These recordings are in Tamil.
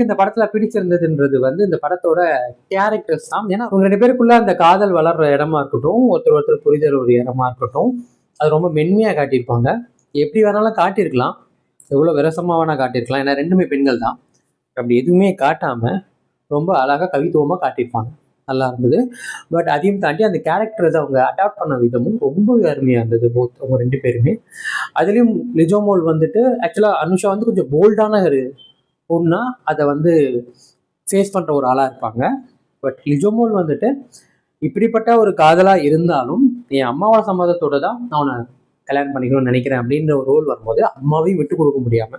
இந்த படத்துல பிடிச்சிருந்ததுன்றது வந்து இந்த படத்தோட கேரக்டர்ஸ் தான். ஏன்னா அவங்க 2 பேருக்குள்ள அந்த காதல் வளர்ற இடமா இருக்கட்டும், ஒருத்தர் ஒருத்தர் புரிதல் ஒரு இடமா இருக்கட்டும், அது ரொம்ப மென்மையா காட்டியிருப்பாங்க. எப்படி வேணாலும் காட்டியிருக்கலாம், எவ்வளவு விரசமா வேணா காட்டியிருக்கலாம். ஏன்னா 2மே பெண்கள் தான். அப்படி எதுவுமே காட்டாம ரொம்ப அழகா கவித்துவமா காட்டியிருப்பாங்க. நல்லா இருந்தது. பட் அதையும் தாண்டி அந்த கேரக்டர்ஸ் அவங்க அடாப்ட் பண்ண விதமும் ரொம்பவே அருமையா இருந்தது. போத் அவங்க 2 பேருமே. அதுலயும் லிஜோமோல் வந்துட்டு ஆக்சுவலா அனுஷா வந்து கொஞ்சம் போல்டான ஒரு பொண்ணா அதை வந்து ஃபேஸ் பண்ற ஒரு ஆளா இருப்பாங்க. பட் லிஜோமோல் வந்துட்டு இப்படிப்பட்ட ஒரு காதலா இருந்தாலும் என் அம்மாவோட சம்மதத்தோட தான் நான் அவனை கல்யாணம் பண்ணிக்கணும்னு நினைக்கிறேன் அப்படின்ற ஒரு ரோல் வரும்போது அம்மாவையும் விட்டு கொடுக்க முடியாம,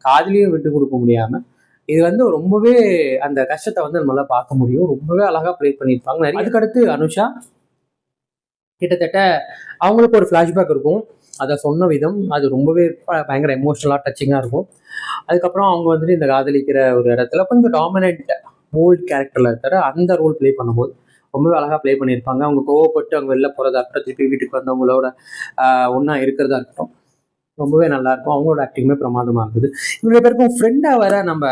காதலியும் விட்டு கொடுக்க முடியாம, இது வந்து ரொம்பவே அந்த கஷ்டத்தை வந்து நம்மளால பார்க்க முடியும். ரொம்பவே அழகா ப்ளே பண்ணியிருப்பாங்க. நிறைய அதுக்கடுத்து அனுஷா கிட்டத்தட்ட அவங்களுக்கு ஒரு ஃப்ளாஷ்பேக் இருக்கும். அதை சொன்ன விதம் அது ரொம்பவே பயங்கர எமோஷனலாக டச்சிங்காக இருக்கும். அதுக்கப்புறம் அவங்க வந்துட்டு இந்த காதலிக்கிற ஒரு இடத்துல கொஞ்சம் டாமினன்ட் போல்ட் கேரக்டர்ல இருக்கிற அந்த ரோல் ப்ளே பண்ணும்போது ரொம்பவே அழகாக ப்ளே பண்ணியிருப்பாங்க. அவங்க கோவப்பட்டு அவங்க வெளில போகிறதா இருக்கட்டும், திருப்பி வீட்டுக்கு வந்தவங்களோட ஒன்றா இருக்கிறதா இருக்கட்டும், ரொம்பவே நல்லா இருக்கும். அவங்களோட ஆக்டிங்குமே பிரமாதமாக இருந்தது. இவங்க பேருக்கும் ஃப்ரெண்டாக வர நம்ம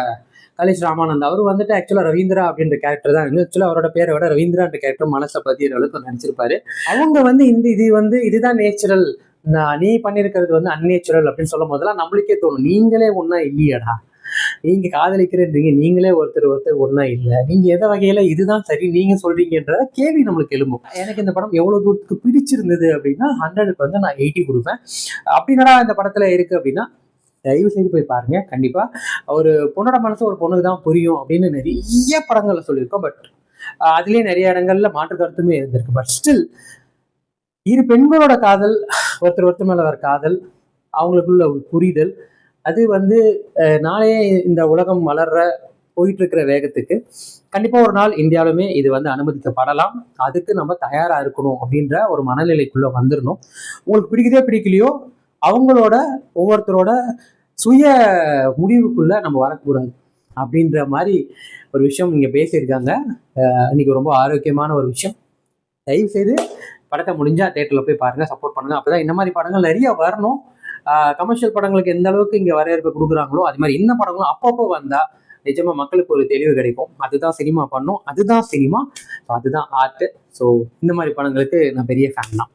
கலேஷ் ராமானந்த் அவர் வந்துட்டு ஆக்சுவலாக ரவீந்திரா அப்படின்ற கேரக்டர் தான் இருந்து ஆக்சுவலாக அவரோட பேரை விட ரவீந்திரான்ற கேரக்டர் மனசை பதிகிற அளவுக்கு நடிச்சிருப்பாரு. அவங்க வந்து இதுதான் நேச்சுரல், நீ பண்ணியிருக்கிறது வந்து அன்நேச்சுரல் அப்படின்னு சொல்லும் போதெல்லாம் நம்மளுக்கே தோணும், நீங்களே ஒன்றா இல்லையடா, நீங்க காதலிக்கிறேன்றீங்க, நீங்களே ஒருத்தர் ஒருத்தர் ஒன்றா இல்லை, நீங்க எந்த வகையில இதுதான் சரி நீங்க சொல்றீங்கன்ற கேள்வி நம்மளுக்கு எழும்பும். எனக்கு இந்த படம் எவ்வளவு தூரத்துக்கு பிடிச்சிருந்தது அப்படின்னா 100க்கு வந்து நான் 80 கொடுப்பேன். அப்படின்னா இந்த படத்துல இருக்கு அப்படின்னா தயவு செய்து போய் பாருங்க. கண்டிப்பா ஒரு பொண்ணோட மனசு ஒரு பொண்ணுக்கு தான் புரியும் அப்படின்னு நிறைய படங்கள்ல சொல்லியிருக்கோம். பட் அதுலயே நிறைய இடங்கள்ல மாற்று கருத்துமே இருந்திருக்கு. பட் ஸ்டில் இரு பெண்களோட காதல், ஒருத்தர் ஒருத்தர் மேல வர காதல், அவங்களுக்குள்ள ஒரு புரிதல், அது வந்து நாளையே இந்த உலகம் வளர்ற போயிட்டு இருக்கிற வேகத்துக்கு கண்டிப்பா ஒரு நாள் இந்தியாவிலுமே இது வந்து அனுமதிக்கப்படலாம். அதுக்கு நம்ம தயாரா இருக்கணும் அப்படின்ற ஒரு மனநிலைக்குள்ள வந்துடணும். உங்களுக்கு பிடிக்குதோ பிடிக்கலையோ அவங்களோட ஒவ்வொருத்தரோட சுய முடிவுக்குள்ள நம்ம வரக்கூடாது அப்படின்ற மாதிரி ஒரு விஷயம் இங்க பேசியிருக்காங்க. இன்னைக்கு ரொம்ப ஆரோக்கியமான ஒரு விஷயம். தயவு செய்து படத்தை முடிஞ்சா தேட்டர்ல போய் பாருங்க, சப்போர்ட் பண்ணுங்க. அப்பதான் இந்த மாதிரி படங்கள் நிறைய வரணும். கமர்ஷியல் படங்களுக்கு எந்த அளவுக்கு இங்க வரவேற்பு கொடுக்குறாங்களோ அது மாதிரி இந்த படங்களும் அப்பப்போ வந்தா நிஜமா மக்களுக்கு ஒரு தெளிவு கிடைக்கும். அதுதான் சினிமா பண்ணும், அதுதான் சினிமா, அதுதான் ஆர்ட். ஸோ இந்த மாதிரி படங்களுக்கு நான் பெரிய ஃபேன் தான்.